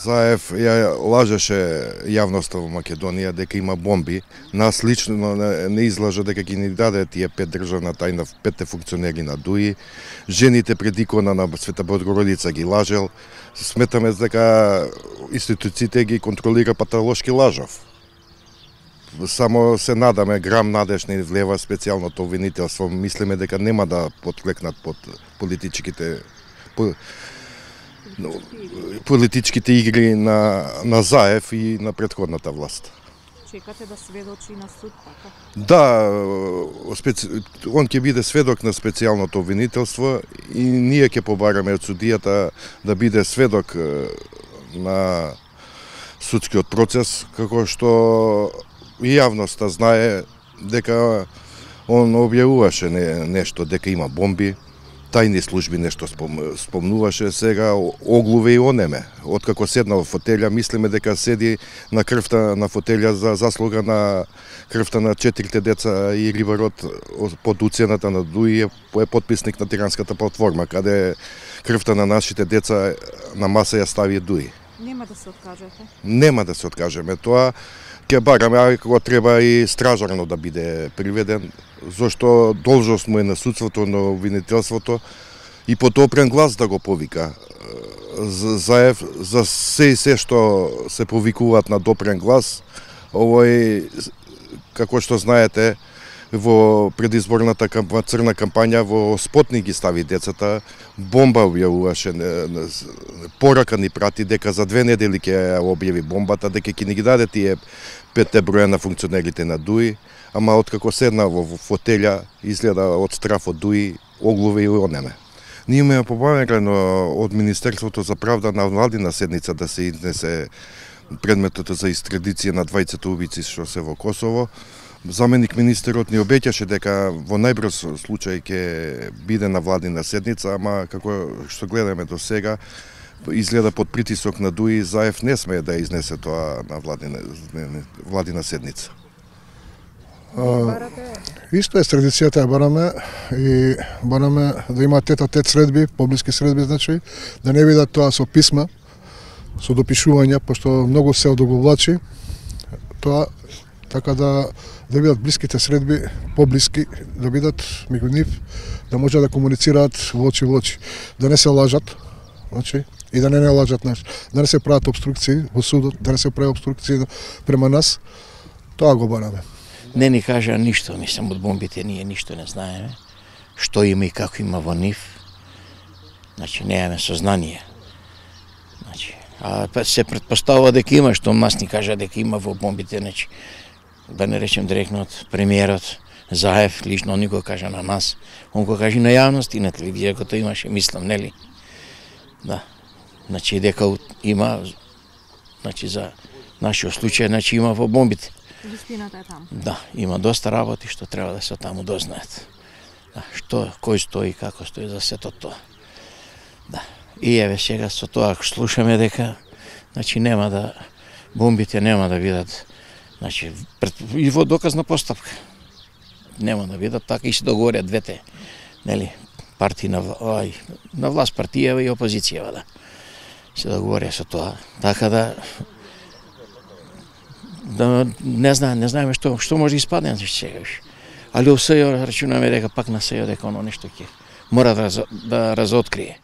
Заев ја лажеше јавноста во Македонија дека има бомби. Нас лично не излажа дека ги ни даде тие 5 државна тајна, 5 функционери на ДУИ. Жените пред икона на Света Богородица ги лажел. Сметаме дека институциите ги контролира патолошки лажов. Само се надаме, грам надеж не влева специјалното обвинителство. Мислиме дека нема да подклекнат под политичките игри на Заев и на претходната власт. Чекате да сведочи на суд, така? Да, он ќе биде сведок на специјалното обвинителство и ние ќе побараме од судијата да биде сведок на судскиот процес, како што и јавноста знае дека он објавуваше нешто, дека има бомби, тајни служби нешто спомнуваше, сега оглуве и онеме. Откако седна во фотелја, мислиме дека седи на крвта на фотелја за заслуга на крвта на 4 деца и рибарот под уцената на ДУИ е потписник на Тиранската платформа, каде крвта на нашите деца на маса ја стави ДУИ. Нема да се откажете? Нема да се откажеме. Тоа ќе бараме, ако треба и стражарно да биде приведен, зашто должност му е на судството, на обвинителството и под опрен глас да го повика. Заев, за се и се што се повикуваат на допрен глас, овој, како што знаете, во предизборната црна кампања во Спотник ги стави децата, бомба објавуваше, порака ни прати дека за 2 недели ќе објави бомбата, дека ќе ни ги даде тие 5 броја на функционерите на ДУИ, ама откако седна во фотелја, изгледа од страф од ДУИ, оглуве и онеме. Ние имаме побавено од Министерството за правда на владина седница да се изнесе предметот за истрадиција на двајцата убици што се во Косово. Заменик министерот ни обеќаше дека во најбрз случај ќе биде на владина седница, ама како што гледаме до сега, изгледа под притисок на ДУИ, Заев не смее да изнесе тоа на владина седница. Исто е традицијата ја бараме и бараме да има тет-а-тет средби, поблиски средби, значи, да не бидат тоа со писма, со допишувања, пошто многу се одоговлачи тоа, така да бидат блиските средби, поблиски, да бидат меѓу нив, да може да комуницираат во очи во очи, да не се лажат, значи, и да не лажат да не се прават обструкции во судот, да не се прави обструкции према нас, тоа го бараме. Не ни кажа ништо, мислам, од бомбите ние ништо не знаеме, што има и како има во нив, значи немаме сознание. Значи, се предпоставува дека има, што нас ни кажа дека има во бомбите, значи, да не речем директно од премиерот, Заев, лично он ни го кажа на нас, он го кажа на јавност и на телевизија, като имаше, мислам, нели? Да, значи дека има, значи за нашиот случај, значи има во бомбите. Вистината е таму. Да, има доста работи што треба да се таму дознаат. Да, што, кој стои, како стои за сето тоа. Да. И еве сега со тоа ако слушаме дека значи нема да бомбите нема да бидат значи и во доказна постапка. Нема да бидат така и се договорат двете, нели, партии на власт партијава и опозицијава, да. Се договорија со тоа. Така да не знаеме што може да испадне сегаш. Али осејо рачунаме дека пак на сејо дека оно нешто ќе мора да разоткрие.